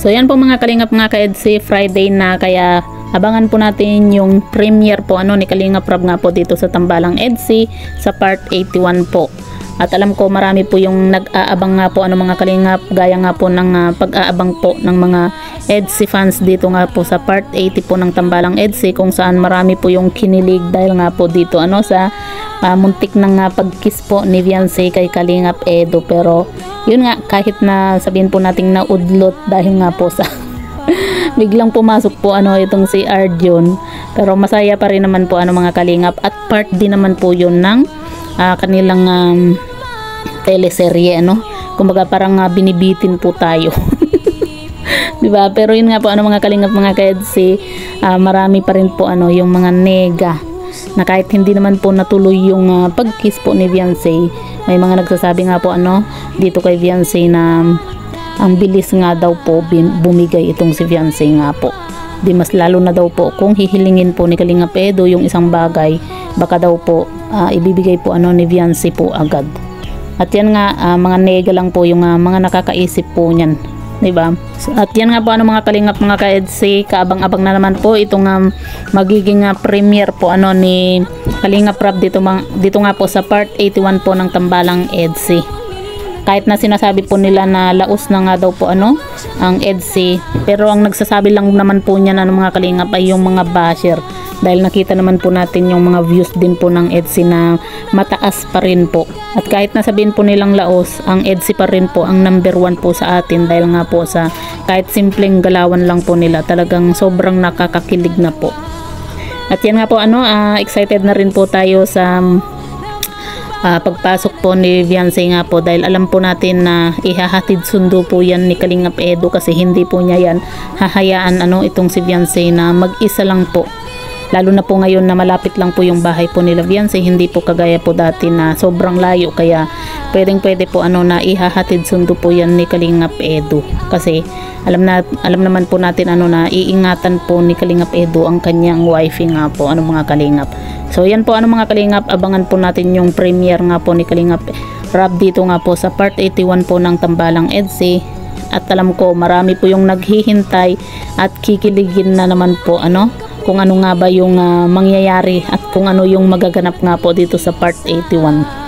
So yan po mga kalingap, mga ka-EDC, Friday na, kaya abangan po natin yung premiere po ni Kalingap Rab nga po dito sa Tambalang EDC sa part 81 po. At alam ko marami po yung nag-aabang nga po mga kalingap, gaya nga po ng pag-aabang po ng mga EDC fans dito nga po sa part 80 po ng Tambalang EDC, kung saan marami po yung kinilig dahil nga po dito sa muntik ng pag-kiss po ni Viancy kay Kalingap Edo. Pero yun nga, kahit na sabihin po nating naudlot dahil nga po sa biglang pumasok po itong si Arjun, pero masaya pa rin naman po mga kalingap, at part din naman po yun ng kanilang teleserye, kumbaga parang binibitin po tayo. Diba? Pero yun nga po mga kalingap, mga ka-EDC, marami pa rin po yung mga nega na kahit hindi naman po natuloy yung pag-kiss po ni Viancy, may mga nagsasabi nga po dito kay Viancy na ang bilis nga daw po bumigay itong si Viancy nga po. Di mas lalo na daw po kung hihilingin po ni Kalingap Edo yung isang bagay, baka daw po ibibigay po ni Viancy po agad. At yan nga, mga nega lang po yung mga nakakaisip po niyan, diba? At yan nga po mga kalingap, mga ka-EDC, kaabang-abang na naman po itong magiging premiere po ni Kalingap Rab dito nga po sa part 81 po ng Tambalang EDC. Kahit na sinasabi po nila na laos na nga daw po ang EDC, pero ang nagsasabi lang naman po niyan mga kalingap ay yung mga basher, dahil nakita naman po natin yung mga views din po ng EDC na mataas pa rin po. At kahit na sabihin po nilang laos, ang EDC pa rin po ang number 1 po sa atin, dahil nga po sa kahit simpleng galawan lang po nila, talagang sobrang nakakakilig na po. At yan nga po excited na rin po tayo sa pagpasok po ni Viancy nga po, dahil alam po natin na ihahatid sundo po yan ni Kalingap Edo, kasi hindi po niya yan hahayaan itong si Viancy na mag-isa lang po, lalo na po ngayon na malapit lang po yung bahay po nila Viancy, hindi po kagaya po dati na sobrang layo, kaya pwede po na ihahatid sundo po yan ni Kalingap Edo, kasi alam naman po natin na iingatan po ni Kalingap Edo ang kanyang wifey nga po mga kalingap. So yan po mga kalingap, abangan po natin yung premiere nga po ni Kalingap Rab dito nga po sa part 81 po ng Tambalang EDC. At alam ko marami po yung naghihintay at kikiligin na naman po kung ano nga ba yung mangyayari at kung ano yung magaganap nga po dito sa part 81.